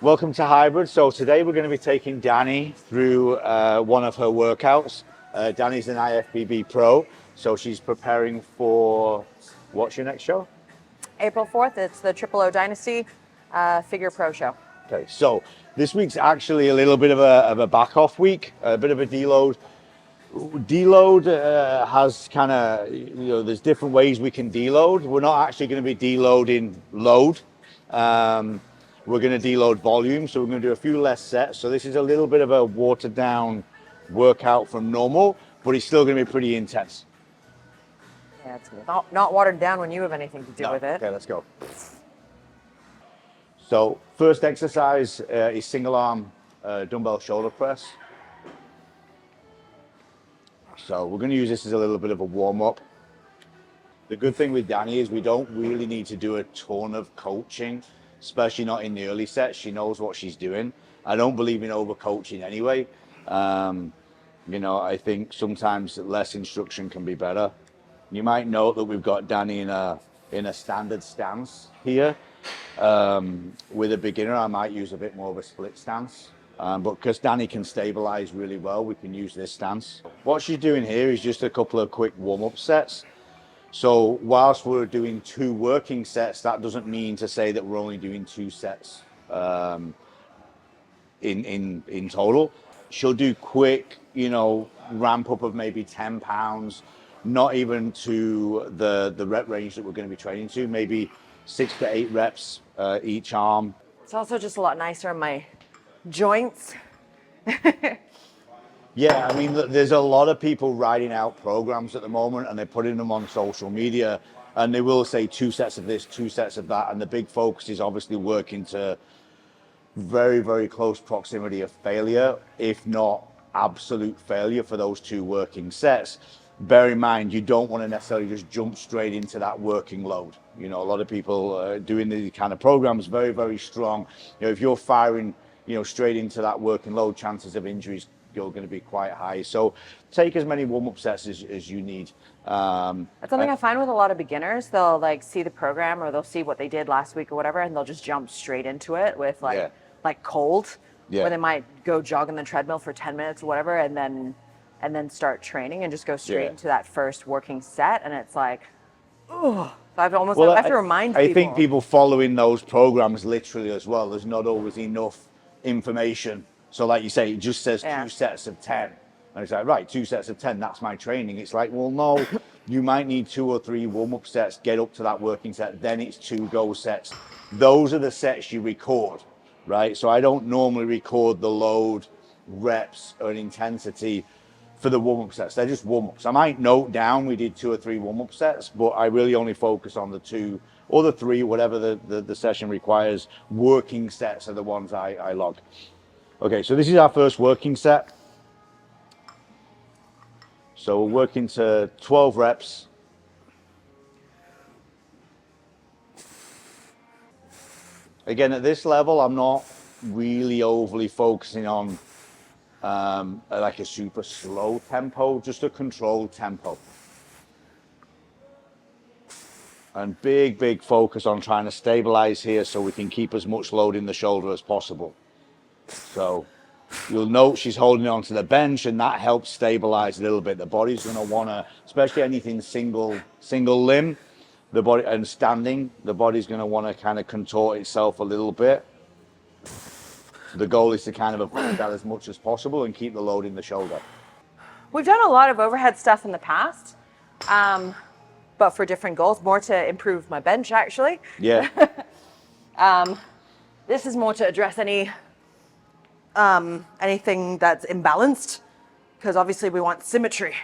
Welcome to Hybrid. So today we're going to be taking Dani through one of her workouts. Dani's an IFBB Pro, so she's preparing for, what's your next show? April 4th, it's the Triple O Dynasty Figure Pro Show. Okay, so this week's actually a little bit of a back off week, a bit of a deload. Deload has kind of, there's different ways we can deload. We're not actually going to be deloading load. We're going to deload volume, so we're going to do a few less sets. So this is a little bit of a watered down workout from normal, but it's still going to be pretty intense. Yeah, it's not watered down when you have anything to do with it. Okay, let's go. So first exercise is single arm dumbbell shoulder press. So we're going to use this as a little bit of a warm up. The good thing with Dani is we don't really need to do a ton of coaching, especially not in the early sets. She knows what she's doing. I don't believe in over coaching anyway. I think sometimes less instruction can be better. You might note that we've got Dani in a standard stance here. With a beginner, I might use a bit more of a split stance. But because Dani can stabilize really well, we can use this stance. What she's doing here is just a couple of quick warm-up sets. So whilst we're doing 2 working sets, that doesn't mean to say that we're only doing 2 sets in total. She'll do quick, ramp up of maybe 10 pounds, not even to the rep range that we're going to be training to, maybe 6 to 8 reps each arm. It's also just a lot nicer on my joints. Yeah, I mean, there's a lot of people writing out programs at the moment and they're putting them on social media and they will say 2 sets of this, 2 sets of that. And the big focus is obviously working to very, very close proximity of failure, if not absolute failure for those 2 working sets. Bear in mind, you don't want to necessarily just jump straight into that working load. A lot of people doing these kind of programs, very, very strong. If you're firing, straight into that working load, chances of injuries you're going to be quite high. So take as many warm-up sets as you need. That's something I find with a lot of beginners. They'll like see the program or they'll see what they did last week or whatever, and they'll just jump straight into it with like cold, where they might go jog on the treadmill for 10 minutes or whatever, and then start training and just go straight into that first working set. And it's like, oh, I have to remind people. I think people following those programs literally as well, there's not always enough information. So like you say, it just says 2 sets of 10. And it's like, right, 2 sets of 10, that's my training. It's like, well, no, you might need 2 or 3 warm-up sets, get up to that working set, then it's 2 go sets. Those are the sets you record, right? So I don't normally record the load, reps, or intensity for the warm-up sets. They're just warm-ups. I might note down we did 2 or 3 warm-up sets, but I really only focus on the 2 or the 3, whatever the session requires. Working sets are the ones I log. Okay, so this is our first working set. So we're working to 12 reps. Again, at this level, I'm not really overly focusing on like a super slow tempo, just a controlled tempo. And big focus on trying to stabilize here so we can keep as much load in the shoulder as possible. So you'll note she's holding on to the bench and that helps stabilize a little bit. The body's going to want to, especially anything single limb, the body and standing, the body's going to want to kind of contort itself a little bit. The goal is to kind of avoid that as much as possible and keep the load in the shoulder. We've done a lot of overhead stuff in the past, but for different goals, more to improve my bench actually. Yeah. This is more to address anything that's imbalanced, because obviously we want symmetry.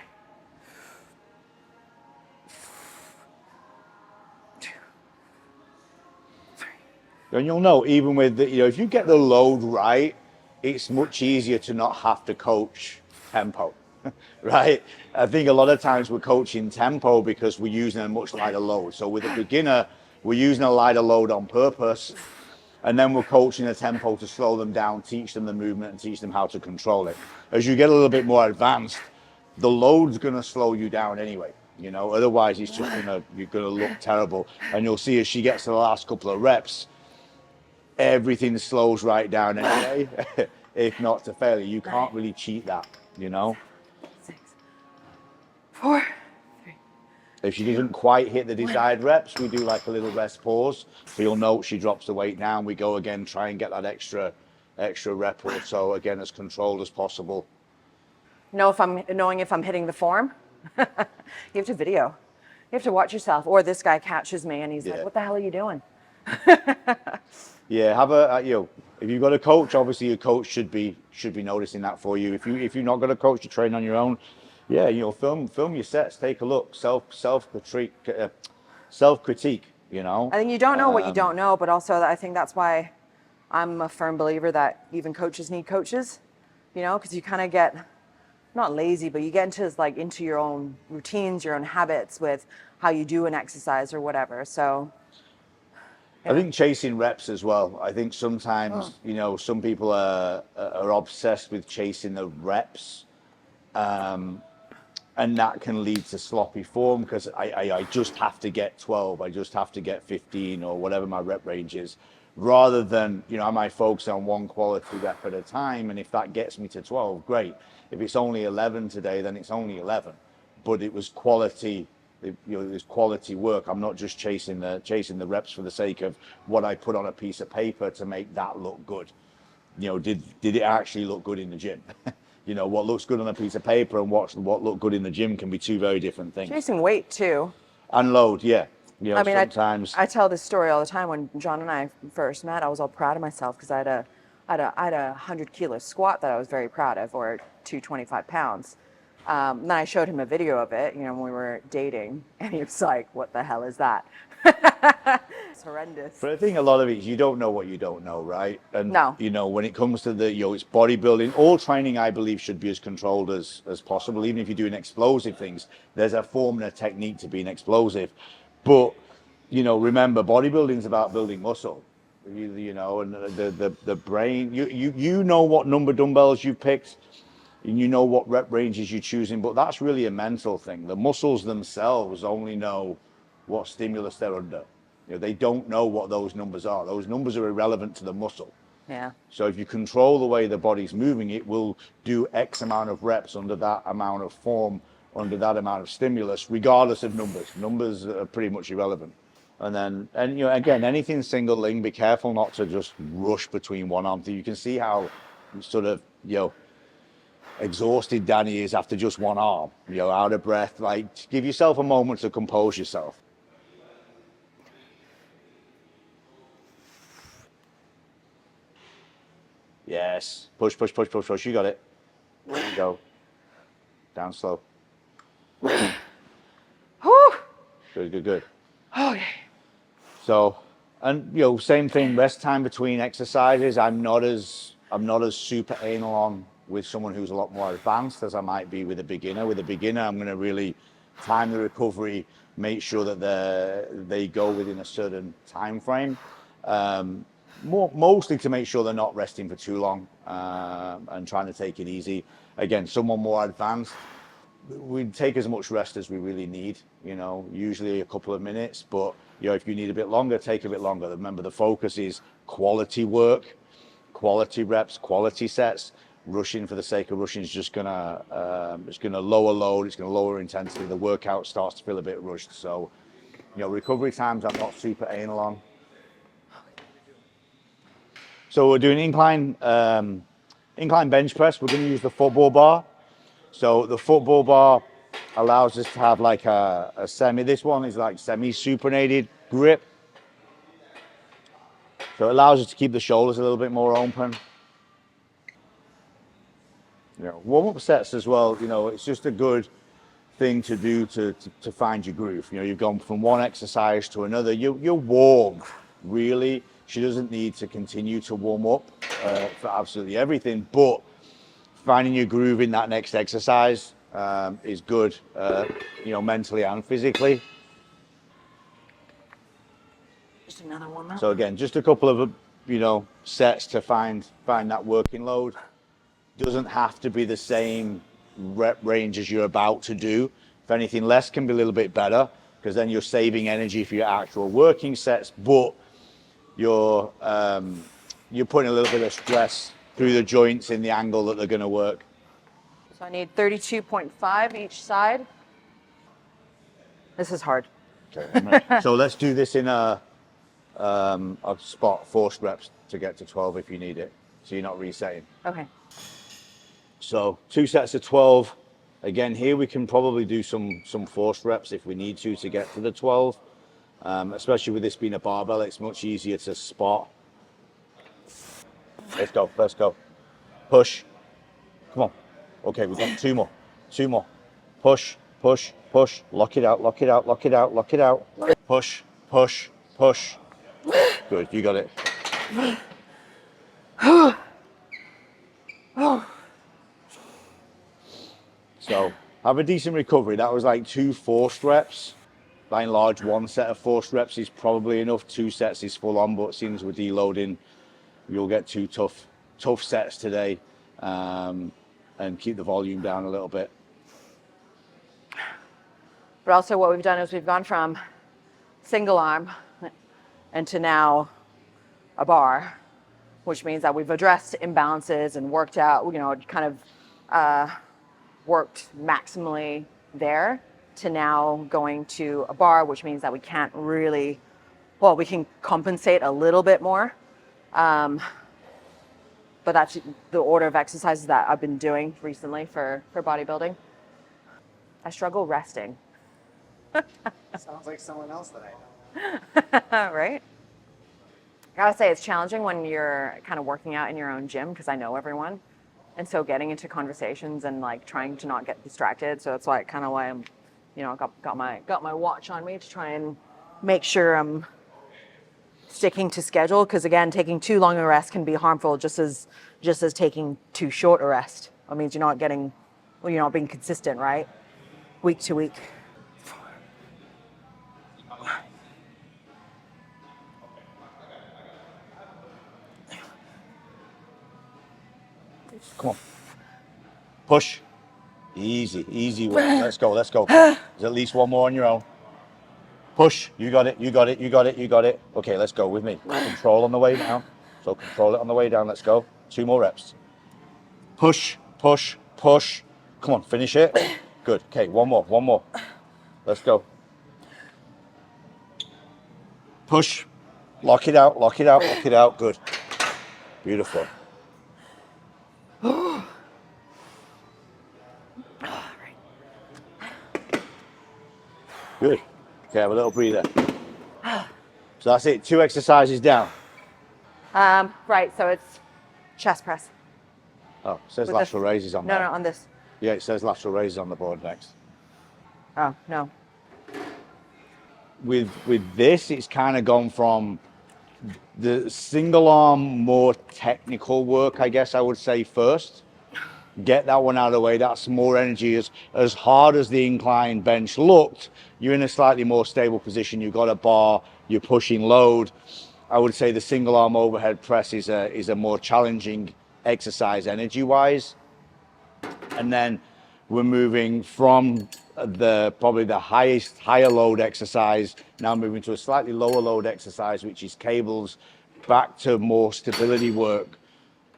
And you'll know, even with the, if you get the load right, it's much easier to not have to coach tempo, right? I think a lot of times we're coaching tempo because we're using a much lighter load. So with a beginner, we're using a lighter load on purpose, and then we're coaching a tempo to slow them down, teach them the movement, and teach them how to control it. As you get a little bit more advanced, the load's going to slow you down anyway. Otherwise you're going to look terrible. And you'll see as she gets to the last couple of reps, Everything. slows right down anyway. If not to failure, you can't really cheat that, you know. 6, 4, 3. If she doesn't quite hit the desired reps, we do like a little rest pause. So you'll note she drops the weight down. We go again, try and get that extra rep or so, again, as controlled as possible. Knowing if I'm hitting the form, you have to video. You have to watch yourself. Or this guy catches me and he's like, "What the hell are you doing?" Yeah, have a if you've got a coach, obviously your coach should be noticing that for you. If you're not got a coach, you train on your own. Yeah, film your sets, take a look, self critique. You know. I think you don't know what you don't know, but also I think that's why I'm a firm believer that even coaches need coaches. You know, because you kind of get not lazy, but you get into your own routines, your own habits with how you do an exercise or whatever. So. I think chasing reps as well. I think sometimes, some people are obsessed with chasing the reps, and that can lead to sloppy form because I just have to get 12, I just have to get 15 or whatever my rep range is, rather than, I might focus on one quality rep at a time, and if that gets me to 12, great. If it's only 11 today, then it's only 11, but it was quality. It's quality work. I'm not just chasing the reps for the sake of what I put on a piece of paper to make that look good. Did it actually look good in the gym? What looks good on a piece of paper and what looked good in the gym can be two very different things. Chasing weight too. And load, yeah. I mean, sometimes I tell this story all the time. When John and I first met, I was all proud of myself because I had a 100-kilo squat that I was very proud of, or 225 pounds. Then I showed him a video of it, when we were dating, and he was like, "What the hell is that?" It's horrendous. But I think a lot of it is you don't know what you don't know, right? And no. When it comes to it's bodybuilding, all training I believe should be as controlled as possible. Even if you're doing explosive things, there's a form and a technique to being explosive. But remember, bodybuilding is about building muscle. And the brain. You know what number dumbbells you picked. And you know what rep ranges you're choosing, but that's really a mental thing. The muscles themselves only know what stimulus they're under. They don't know what those numbers are. Those numbers are irrelevant to the muscle. Yeah. So if you control the way the body's moving, it will do X amount of reps under that amount of form, under that amount of stimulus, regardless of numbers. Numbers are pretty much irrelevant. And again, anything single leg, be careful not to just rush between one arm. You can see how sort of, exhausted Dani is after just one arm, out of breath. Like, give yourself a moment to compose yourself. Yes. Push, push, push, push, push. You got it. There you go. Down slow. Good, good, good. Okay. So, and same thing, rest time between exercises. I'm not as super anal on with someone who's a lot more advanced as I might be with a beginner. With a beginner, I'm going to really time the recovery, make sure that they go within a certain time frame, mostly to make sure they're not resting for too long, and trying to take it easy. Again, someone more advanced, we take as much rest as we really need, usually a couple of minutes, but if you need a bit longer, take a bit longer. Remember, the focus is quality work, quality reps, quality sets. Rushing for the sake of rushing is just gonna lower load, it's gonna lower intensity, the workout starts to feel a bit rushed. So recovery times I'm not super anal on. So we're doing incline bench press. We're going to use the football bar. So the football bar allows us to have like a this one is like semi-supinated grip. So it allows us to keep the shoulders a little bit more open. Warm-up sets as well, it's just a good thing to do to find your groove. You've gone from one exercise to another. You're warm, really. She doesn't need to continue to warm up for absolutely everything, but finding your groove in that next exercise is good, mentally and physically. Just another one. So again, just a couple of sets to find that working load. Doesn't have to be the same rep range as you're about to do. If anything, less can be a little bit better because then you're saving energy for your actual working sets, but you're putting a little bit of stress through the joints in the angle that they're going to work. So I need 32.5 each side. This is hard. Okay. So let's do this in a spot, forced reps to get to 12 if you need it. So you're not resetting. Okay. So 2 sets of 12. Again, here we can probably do some forced reps if we need to get to the 12. Especially with this being a barbell, it's much easier to spot. Let's go, let's go. Push. Come on. Okay, we've got 2 more. 2 more. Push, push, push. Lock it out, lock it out, lock it out, lock it out. Push, push, push. Good, you got it. So have a decent recovery. That was like 2 forced reps. By and large, 1 set of forced reps is probably enough. 2 sets is full on, but since we're deloading, you'll get 2 tough sets today, and keep the volume down a little bit. But also what we've done is we've gone from single arm into now a bar, which means that we've addressed imbalances and worked out, you know, kind of worked maximally there, to now going to a bar, which means that we can't really, well, we can compensate a little bit more. But that's the order of exercises that I've been doing recently for bodybuilding. I struggle resting. Sounds like someone else that I know. Right? I gotta say, it's challenging when you're kind of working out in your own gym, because I know everyone. And so getting into conversations and like trying to not get distracted. So that's why I'm, you know, got my watch on me to try and make sure I'm sticking to schedule. Because again, taking too long a rest can be harmful, just as taking too short a rest. It means you're not getting, well, you're not being consistent, right? Week to week. Come on. Push. Easy, easy work. Let's go, let's go. There's at least 1 more on your own. Push. You got it, you got it, you got it, you got it. Okay, let's go with me. Control on the way down. So control it on the way down. Let's go. 2 more reps. Push, push, push. Come on, finish it. Good. Okay, 1 more, 1 more. Let's go. Push. Lock it out, lock it out, lock it out. Good. Beautiful. Good. Okay, have a little breather. So that's it. 2 exercises down. Right, so it's chest press. Oh, it says With lateral raises on there. No, on this. Yeah, it says lateral raises on the board next. Oh, no. With this, it's kind of gone from the single arm, more technical work, I guess I would say first. Get that one out of the way. That's more energy. As hard as the incline bench looked, you're in a slightly more stable position. You've got a bar, you're pushing load. I would say the single arm overhead press is a more challenging exercise energy wise. And then we're moving from probably the higher load exercise, now moving to a slightly lower load exercise, which is cables, back to more stability work.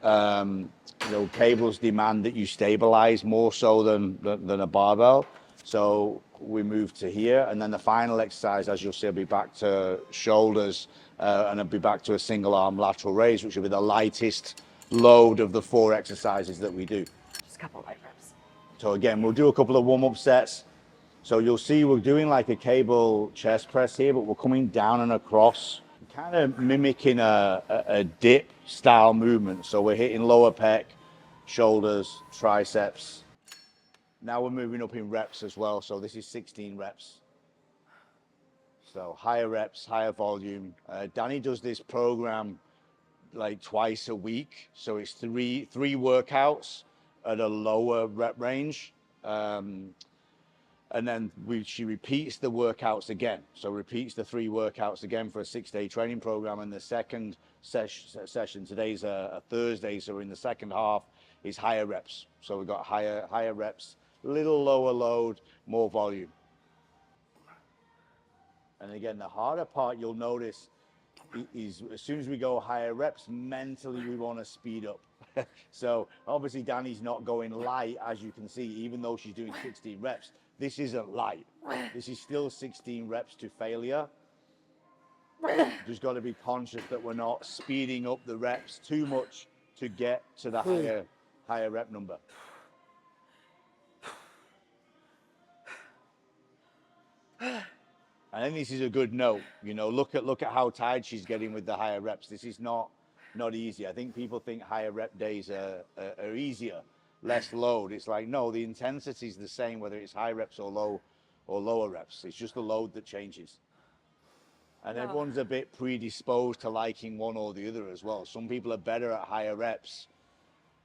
You know, cables demand that you stabilize more so than a barbell. So we move to here, and then the final exercise, as you'll see, will be back to shoulders, and it'll be back to a single arm lateral raise, which will be the lightest load of the 4 exercises that we do. Just a couple light reps. So again, we'll do a couple of warm-up sets. So you'll see we're doing like a cable chest press here, but we're coming down and across, kind of mimicking a dip style movement. So we're hitting lower pec, shoulders, triceps. Now we're moving up in reps as well. So this is 16 reps. So higher reps, higher volume. Dani does this program like twice a week. So it's three workouts at a lower rep range. And then she repeats the workouts again. So repeats the 3 workouts again for a 6-day training program. And the second session, today's a Thursday, so in the second half is higher reps. So we've got higher reps, little lower load, more volume. And again, the harder part, you'll notice is as soon as we go higher reps, mentally we want to speed up. So obviously Dani's not going light, as you can see, even though she's doing 16 reps. This isn't light. This is still 16 reps to failure. Just got to be conscious that we're not speeding up the reps too much to get to the higher rep number. I think this is a good note. You know, look at how tired she's getting with the higher reps. This is not easy. I think people think higher rep days are easier, less load. It's like, no, the intensity is the same whether it's high reps or lower reps. It's just the load that changes. And everyone's a bit predisposed to liking one or the other as well. Some people are better at higher reps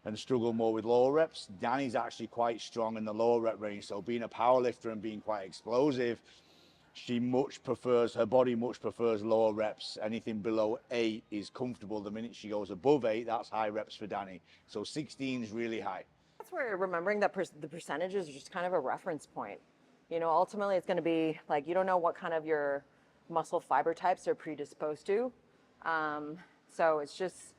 and struggle more with lower reps. Dani's actually quite strong in the lower rep range. So being a power lifter and being quite explosive, her body much prefers lower reps. Anything below 8 is comfortable. The minute she goes above 8, that's high reps for Dani. So 16 is really high. That's where remembering that the percentages are just kind of a reference point. You know, ultimately it's going to be like, you don't know what kind of your muscle fiber types are predisposed to. So it's just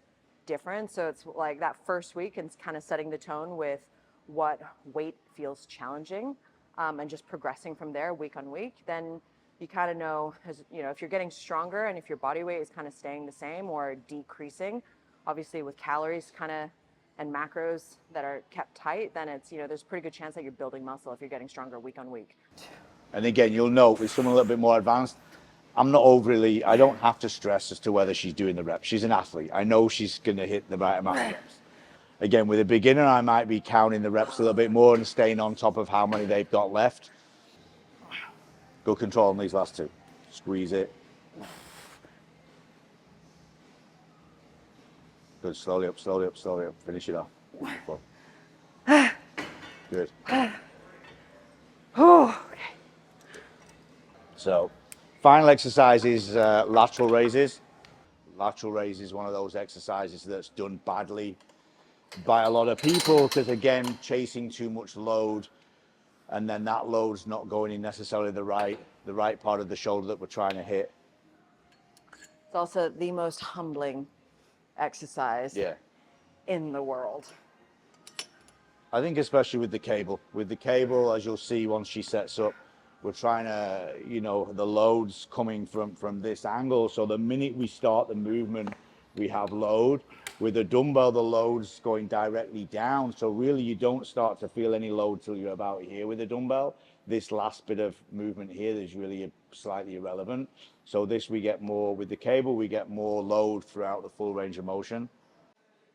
different. So it's like that first week and kind of setting the tone with what weight feels challenging, and just progressing from there week on week. Then you kind of know, as you know, if you're getting stronger and if your body weight is kind of staying the same or decreasing, obviously with calories kind of and macros that are kept tight, then it's, you know, there's a pretty good chance that you're building muscle if you're getting stronger week on week. And again, you'll note with someone a little bit more advanced, I don't have to stress as to whether she's doing the reps. She's an athlete. I know she's going to hit the right amount of reps. Again, with a beginner, I might be counting the reps a little bit more and staying on top of how many they've got left. Good control on these last two. Squeeze it. Good, slowly up, slowly up, slowly up. Finish it off. Good. Okay. So, final exercise is lateral raises. Lateral raise is one of those exercises that's done badly by a lot of people because, again, chasing too much load, and then that load's not going in necessarily the right part of the shoulder that we're trying to hit. It's also the most humbling exercise in the world. I think especially with the cable. With the cable, as you'll see once she sets up, we're trying to, you know, the load's coming from this angle. So the minute we start the movement, we have load. With a dumbbell, the load's going directly down. So really you don't start to feel any load till you're about here with a dumbbell. This last bit of movement here is really slightly irrelevant. So this we get more, with the cable, we get more load throughout the full range of motion.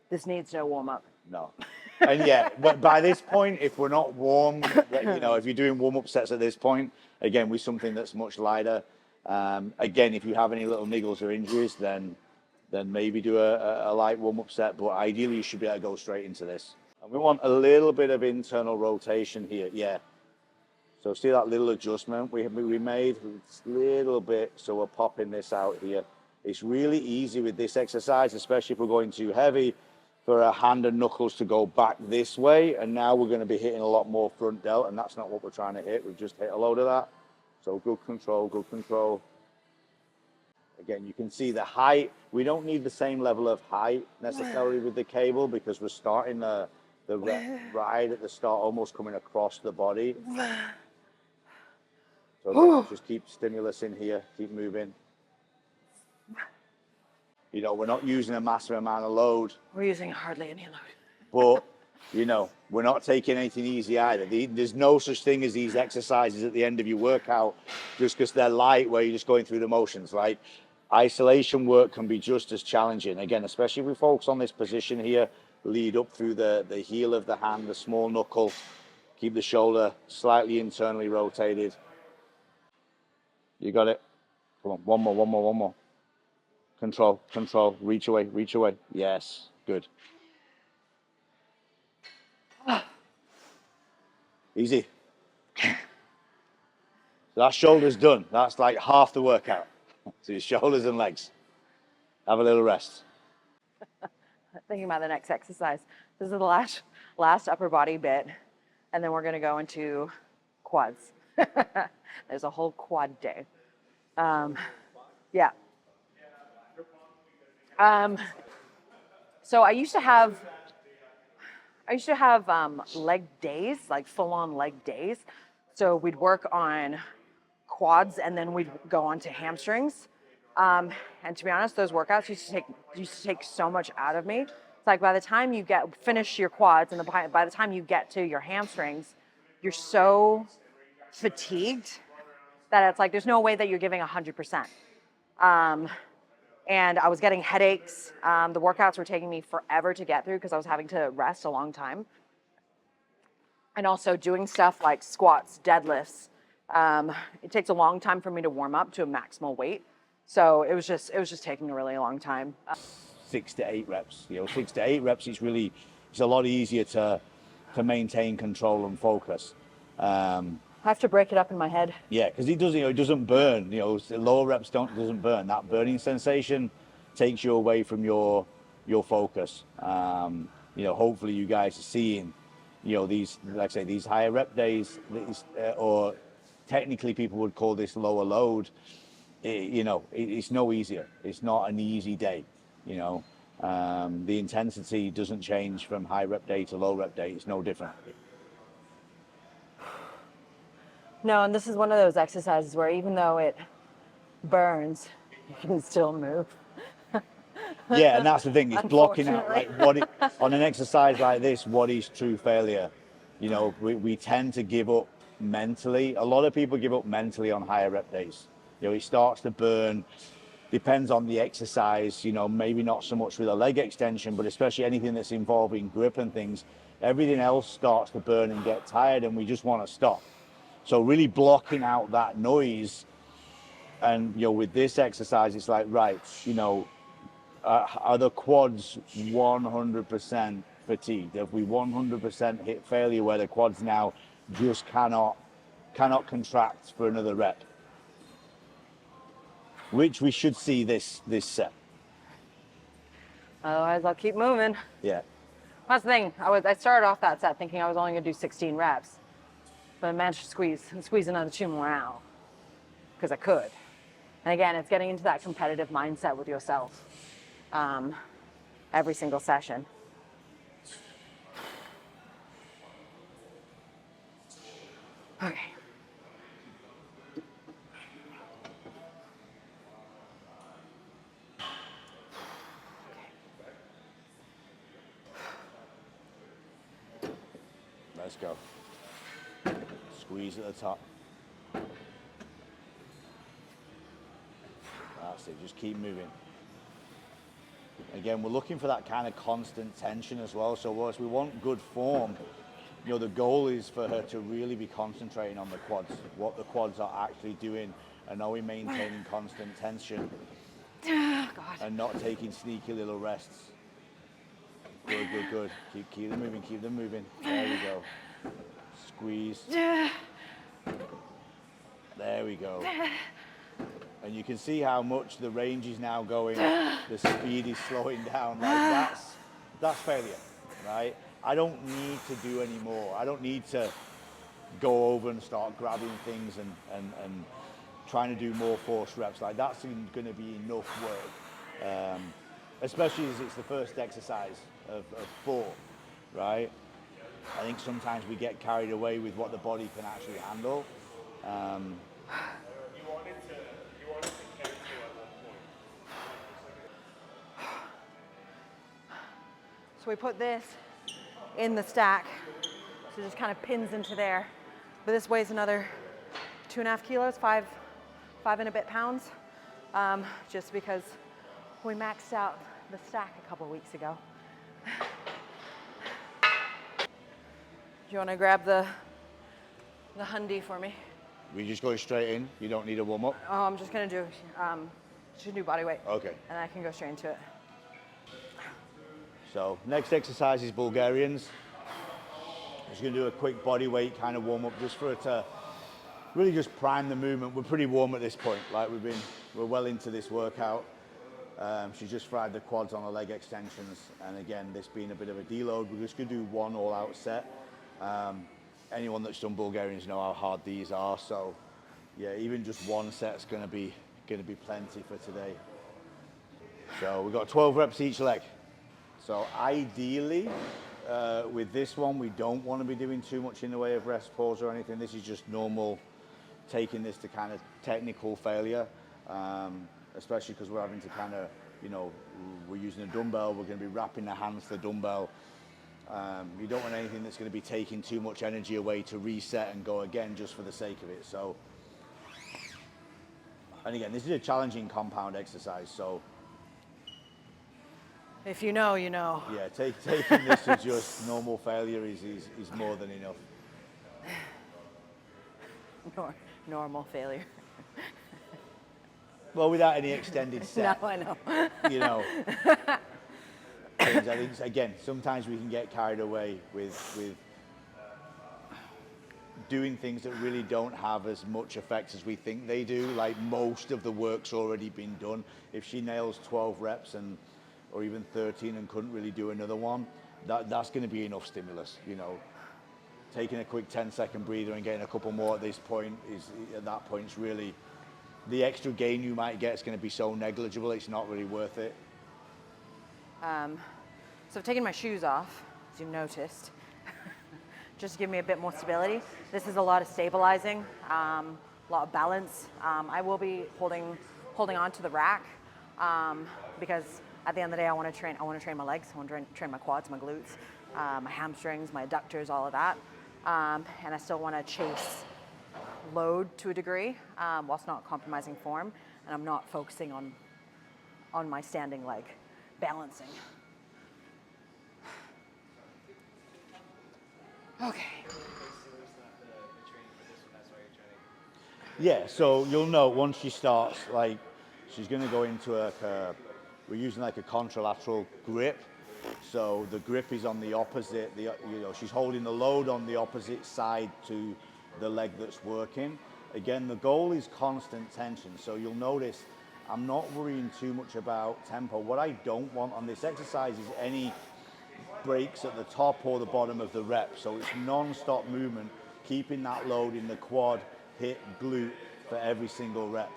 This needs no warm up. No. And yeah, but by this point, if we're not warm, you know, if you're doing warm-up sets at this point, again, with something that's much lighter, again, if you have any little niggles or injuries, then maybe do a light warm-up set, but ideally you should be able to go straight into this. And we want a little bit of internal rotation here, yeah. So see that little adjustment we made, a little bit, so we're popping this out here. It's really easy with this exercise, especially if we're going too heavy, for our hand and knuckles to go back this way, and now we're going to be hitting a lot more front delt, and that's not what we're trying to hit. We've just hit a load of that. So good control, good control. Again, you can see the height. We don't need the same level of height necessarily with the cable because we're starting the ride at the start, almost coming across the body. So just keep stimulus in here, keep moving. You know, we're not using a massive amount of load. We're using hardly any load. But, you know, we're not taking anything easy either. There's no such thing as these exercises at the end of your workout just because they're light where you're just going through the motions. Like, isolation work can be just as challenging. Again, especially if we focus on this position here, lead up through the heel of the hand, the small knuckle, keep the shoulder slightly internally rotated. You got it? Come on, one more, one more, one more. Control, control, reach away, reach away. Yes, good. Easy. So that shoulder's done. That's like half the workout. So your shoulders and legs. Have a little rest. Thinking about the next exercise. This is the last upper body bit, and then we're going to go into quads. There's a whole quad day. Yeah. So I used to have leg days, like full-on leg days. So we'd work on quads and then we'd go on to hamstrings. And to be honest, those workouts used to take so much out of me. It's like by the time you finish your quads and by the time you get to your hamstrings, you're so fatigued that it's like there's no way that you're giving 100%. And I was getting headaches. The workouts were taking me forever to get through because I was having to rest a long time. And also doing stuff like squats, deadlifts. It takes a long time for me to warm up to a maximal weight. So it was just taking a really long time. 6 to 8 reps. 6 to 8 reps. It's a lot easier to maintain control and focus. I have to break it up in my head. Yeah, because it doesn't burn. Lower reps doesn't burn. That burning sensation takes you away from your focus. Hopefully you guys are seeing, these, like I say, these higher rep days, or technically people would call this lower load. It's no easier. It's not an easy day. The intensity doesn't change from high rep day to low rep day. It's no different. No, and this is one of those exercises where even though it burns, you can still move. Yeah, and that's the thing. It's blocking out on an exercise like this. What is true failure? We tend to give up mentally. A lot of people give up mentally on higher rep days. It starts to burn. Depends on the exercise. Maybe not so much with a leg extension, but especially anything that's involving grip and things. Everything else starts to burn and get tired, and we just want to stop. So really blocking out that noise. And with this exercise, it's like, right, are the quads 100% fatigued? Have we 100% hit failure where the quads now just cannot contract for another rep? Which we should see this set. Otherwise, I'll keep moving. Yeah. That's the thing. I started off that set thinking I was only going to do 16 reps, but I managed to squeeze another 2 more out because I could. And again, it's getting into that competitive mindset with yourself every single session. Okay. Let's go. Squeeze at the top. That's it, just keep moving. Again, we're looking for that kind of constant tension as well. So whilst we want good form, the goal is for her to really be concentrating on the quads, what the quads are actually doing, and are we maintaining constant tension and not taking sneaky little rests. Good. Keep them moving. There we go. Squeeze. There we go. And you can see how much the range is now going. The speed is slowing down. Like that's failure, right? I don't need to do any more. I don't need to go over and start grabbing things and trying to do more force reps. Like that's going to be enough work, especially as it's the first exercise of 4, right? I think sometimes we get carried away with what the body can actually handle. So we put this in the stack, so it just kind of pins into there. But this weighs another 2.5 kilos, 5 and a bit pounds, just because we maxed out the stack a couple weeks ago. Do you want to grab the Hyundai for me? We just go straight in. You don't need a warm up. Oh, I'm just gonna do body weight. Okay. And I can go straight into it. So next exercise is Bulgarians. Just going to do a quick body weight kind of warm up just for it to really just prime the movement. We're pretty warm at this point. Like we're well into this workout. She's just fried the quads on the leg extensions. And again, this being a bit of a deload, we're just going to do one all out set. Anyone that's done Bulgarians know how hard these are. So yeah, even just one set's going to be plenty for today. So we've got 12 reps each leg. So ideally, with this one, we don't want to be doing too much in the way of rest pause or anything. This is just normal, taking this to kind of technical failure, especially because we're having to kind of, you know, we're using a dumbbell, we're going to be wrapping the hands to the dumbbell. You don't want anything that's going to be taking too much energy away to reset and go again just for the sake of it. So, and again, this is a challenging compound exercise, so if you know, you know. yeah, taking this to just normal failure is more than enough. Normal failure. Well, without any extended set. No, I know. You know, things, I think, again, sometimes we can get carried away with doing things that really don't have as much effect as we think they do. Like most of the work's already been done. If she nails 12 reps or even 13 and couldn't really do another one, that's going to be enough stimulus. You know, taking a quick 10-second breather and getting a couple more at this point at that point is really, the extra gain you might get is going to be so negligible, it's not really worth it. So I've taken my shoes off, as you noticed, just to give me a bit more stability. This is a lot of stabilizing, a lot of balance. I will be holding on to the rack because at the end of the day, I want to train my legs, I want to train my quads, my glutes, my hamstrings, my adductors, all of that. And I still want to chase load to a degree whilst not compromising form, and I'm not focusing on my standing leg balancing. Okay. Yeah, so you'll know once she starts, like, she's going to go into we're using like a contralateral grip. So the grip is on the opposite, she's holding the load on the opposite side to the leg that's working. Again, the goal is constant tension. So you'll notice I'm not worrying too much about tempo. What I don't want on this exercise is any breaks at the top or the bottom of the rep. So it's non-stop movement, keeping that load in the quad, hip, glute for every single rep.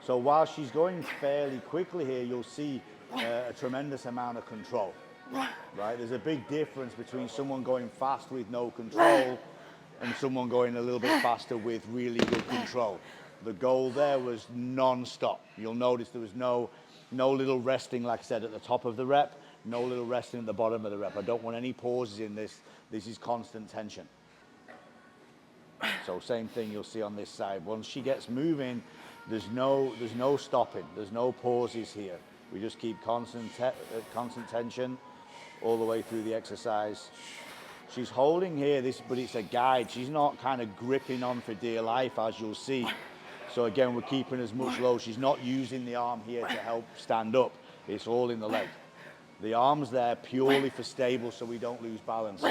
So while she's going fairly quickly here, you'll see a tremendous amount of control, right? There's a big difference between someone going fast with no control and someone going a little bit faster with really good control. The goal there was non-stop. You'll notice there was no little resting, like I said, at the top of the rep, no little resting at the bottom of the rep. I don't want any pauses in this. This is constant tension. So same thing you'll see on this side. Once she gets moving, there's no stopping. There's no pauses here. We just keep constant tension all the way through the exercise. She's holding here, but it's a guide. She's not kind of gripping on for dear life, as you'll see. So again, we're keeping as much load. She's not using the arm here to help stand up. It's all in the leg. The arm's there purely for stable so we don't lose balance.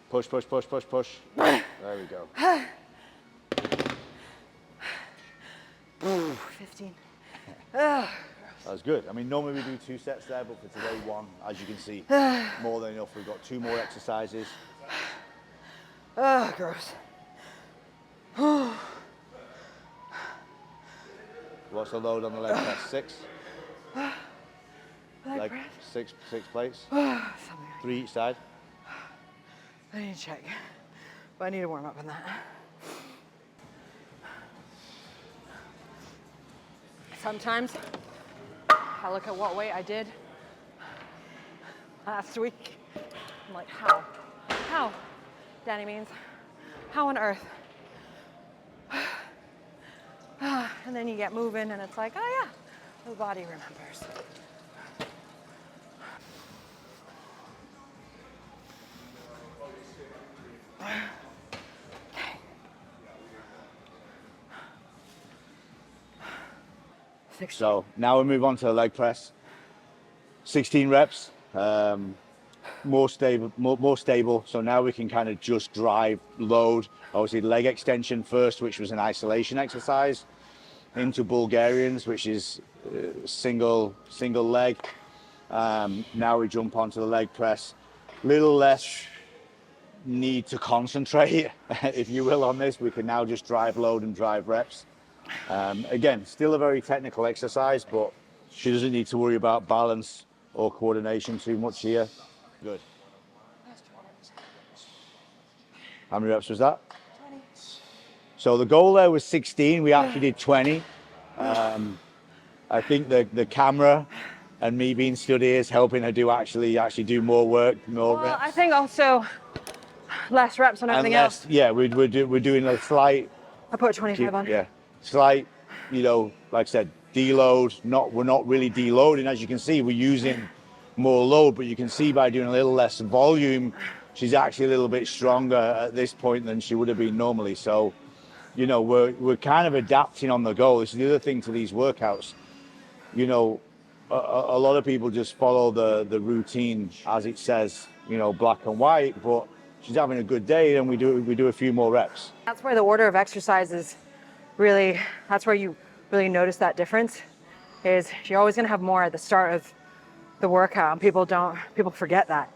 Push, push, push, push, push. There we go. 15. That was good. I mean, normally we do 2 sets there, but for today, 1. As you can see, more than enough. We've got 2 more exercises. Oh, gross. What's the load on the leg press? 6? Leg press? 6 plates? Something like 3 each side? I need to check, but I need to warm up on that. Sometimes I look at what weight I did last week. I'm like, how? How? Dani means, how on earth? And then you get moving and it's like, oh yeah, the body remembers. So now we move on to the leg press. 16 reps, more stable. So now we can kind of just drive load. Obviously leg extension first, which was an isolation exercise, into Bulgarians, which is single leg. Now we jump onto the leg press. Little less need to concentrate, if you will, on this. We can now just drive load and drive reps. Again, still a very technical exercise, but she doesn't need to worry about balance or coordination too much here. Good. How many reps was that? 20. So the goal there was 16. We actually did 20. I think the camera and me being stood here is helping her do actually do more work, more reps. I think also less reps on everything else. Yeah, we're doing a slight. I put 25 on. Yeah, slight. You know, like I said, deload. We're not really deloading. As you can see, we're using more load, but you can see by doing a little less volume, she's actually a little bit stronger at this point than she would have been normally. So, you know, we're kind of adapting on the go. This is the other thing to these workouts. You know, a lot of people just follow the routine as it says, you know, black and white, but she's having a good day and we do a few more reps. That's where the order of exercises really, that's where you really notice that difference, is you're always going to have more at the start of the workout, and people forget that.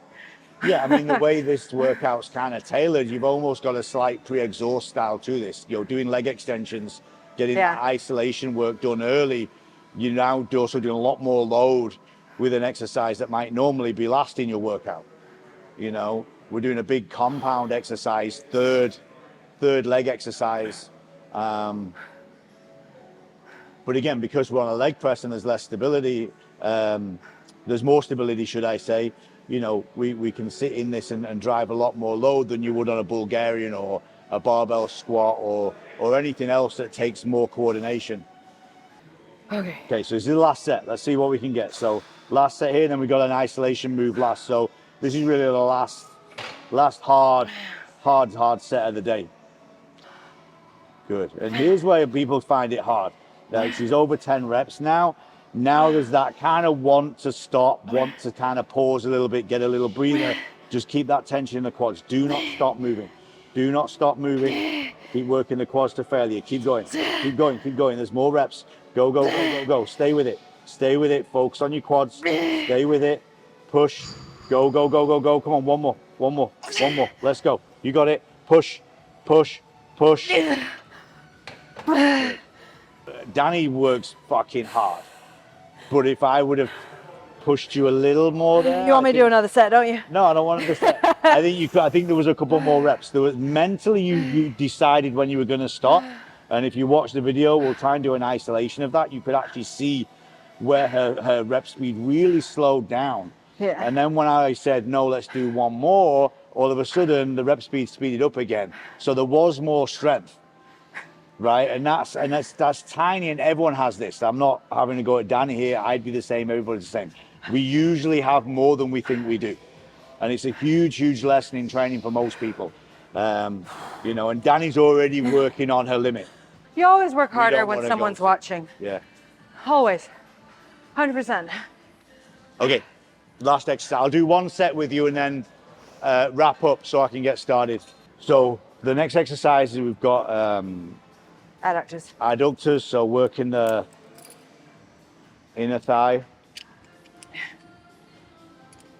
Yeah, I mean, the way this workout's kind of tailored, you've almost got a slight pre-exhaust style to this. You know, doing leg extensions, getting that isolation work done early. You're now also doing a lot more load with an exercise that might normally be last in your workout. You know, we're doing a big compound exercise, third leg exercise. But again, because we're on a leg press and there's less stability, there's more stability, should I say, you know, we can sit in this and drive a lot more load than you would on a Bulgarian or a barbell squat or anything else that takes more coordination. Okay, so this is the last set. Let's see what we can get. So last set here, then we got an isolation move last. So this is really the last hard set of the day. Good. And here's where people find it hard. Like she's over 10 reps now. Now there's that kind of want to stop, want to kind of pause a little bit, get a little breather. Just keep that tension in the quads. Do not stop moving. Do not stop moving. Keep working the quads to failure. Keep going. Keep going. Keep going. There's more reps. Go, go, go, go, go. Stay with it. Stay with it. Focus on your quads. Stay with it. Push. Go, go, go, go, go. Come on. One more. One more. One more. Let's go. You got it. Push. Push. Push. Dani works fucking hard. But if I would have pushed you a little more there. You want me to do another set, don't you? No, I don't want to set. I think there was a couple more reps. There was mentally you decided when you were going to stop. And if you watch the video, we'll try and do an isolation of that. You could actually see where her rep speed really slowed down. Yeah. And then when I said, no, let's do one more, all of a sudden the rep speed speeded up again. So there was more strength. Right, and that's tiny, and everyone has this. I'm not having to go at Dani here. I'd be the same. Everybody's the same. We usually have more than we think we do, and it's a huge lesson in training for most people. You know, and Dani's already working on her limit. You always work harder when someone's watching. Yeah. Always, 100%. Okay, last exercise. I'll do one set with you and then wrap up so I can get started. So the next exercise is we've got. Adductors. Adductors, so working the inner thigh.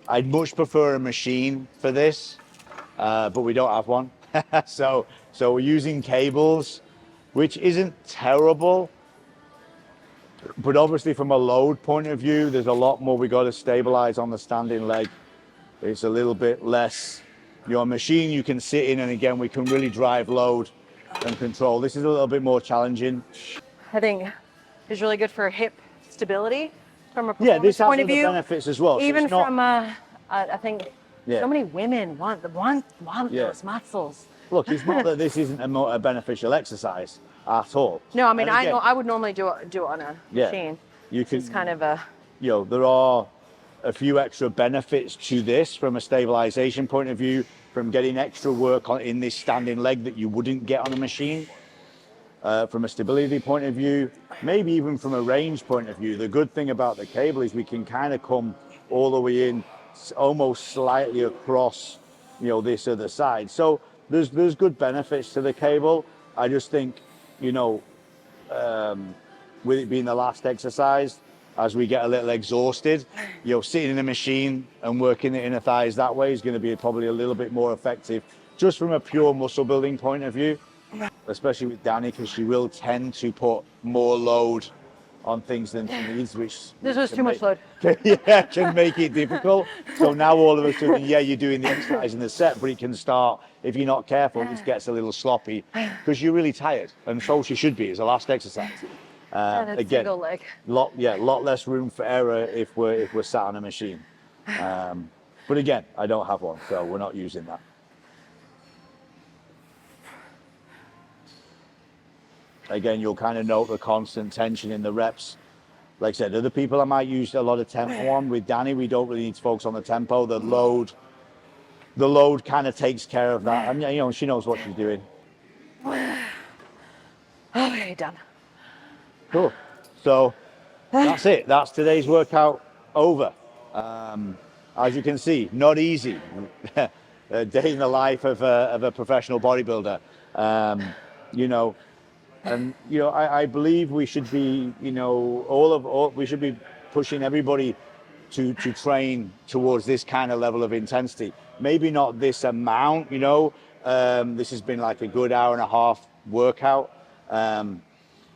I'd much prefer a machine for this, but we don't have one. so we're using cables, which isn't terrible, but obviously from a load point of view, there's a lot more we got to stabilize on the standing leg. It's a little bit less. Your machine you can sit in, and again, we can really drive load and control. This is a little bit more challenging. I think it's really good for hip stability from a performance this has point of other view. benefits as well. Even so from I think so many women want those muscles. Look, it's not that this isn't a beneficial exercise at all. No, I mean I would normally do it on a machine. You can. It's kind of a. You know, there are a few extra benefits to this from a stabilization point of view, from getting extra work in this standing leg that you wouldn't get on a machine. From a stability point of view, maybe even from a range point of view. The good thing about the cable is we can kind of come all the way in, almost slightly across, you know, this other side. So there's good benefits to the cable. I just think, you know, with it being the last exercise, as we get a little exhausted, you know, sitting in a machine and working the inner thighs that way is going to be probably a little bit more effective just from a pure muscle building point of view, especially with Dani, because she will tend to put more load on things than she needs, which This was too much load. Yeah, can make it difficult. So now all of a sudden, yeah, you're doing the exercise in the set, but it can start, if you're not careful, it gets a little sloppy because you're really tired, and so she should be as a last exercise. Again, single leg. lot less room for error if we're sat on a machine. But again, I don't have one, so we're not using that. Again, you'll kind of note the constant tension in the reps. Like I said, other people I might use a lot of tempo on. With Dani, we don't really need to focus on the tempo. The load kind of takes care of that. And, you know, she knows what she's doing. Okay, done. Cool. So that's it. That's today's workout over. As you can see, not easy. A day in the life of a professional bodybuilder. You know, and you know, I believe we should be, you know, we should be pushing everybody to train towards this kind of level of intensity. Maybe not this amount, you know. This has been like a good hour and a half workout.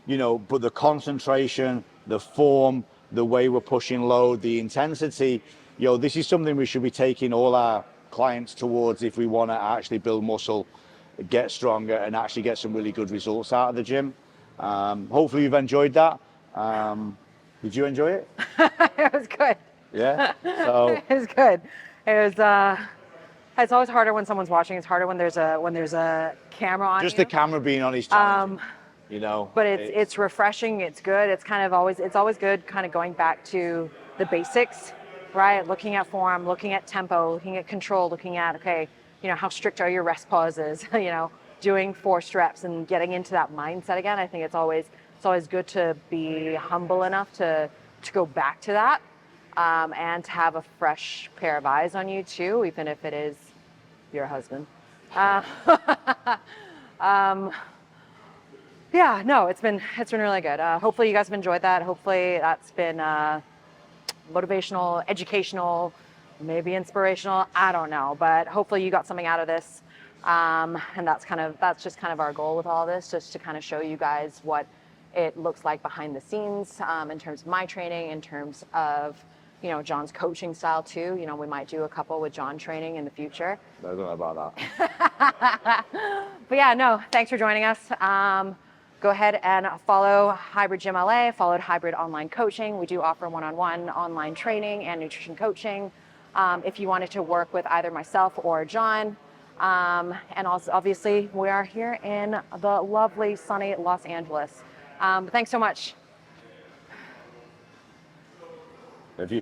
You know, but the concentration, the form, the way we're pushing load, the intensity, you know, this is something we should be taking all our clients towards if we want to actually build muscle, get stronger, and actually get some really good results out of the gym. Hopefully you've enjoyed that. Did you enjoy it? It was good. Yeah. So It was good. It was. It's always harder when someone's watching. It's harder when there's a camera on. just you. the camera being on is challenging. You know. But it's refreshing. It's good. It's always good. Kind of going back to the basics, right? Looking at form, looking at tempo, looking at control, looking at okay, you know, how strict are your rest pauses? You know, doing forced reps and getting into that mindset again. I think it's always good to be humble enough to go back to that, and to have a fresh pair of eyes on you too, even if it is your husband. Yeah, no, it's been really good. Hopefully you guys have enjoyed that. Hopefully that's been motivational, educational, maybe inspirational. I don't know, but hopefully you got something out of this. And that's just kind of our goal with all this, just to kind of show you guys what it looks like behind the scenes, in terms of my training, in terms of, you know, John's coaching style too. You know, we might do a couple with John training in the future. I don't know about that. But yeah, no, thanks for joining us. Go ahead and follow Hybrid Gym LA, follow Hybrid Online Coaching. We do offer one-on-one online training and nutrition coaching. If you wanted to work with either myself or John. And also, obviously, we are here in the lovely, sunny Los Angeles. Thanks so much.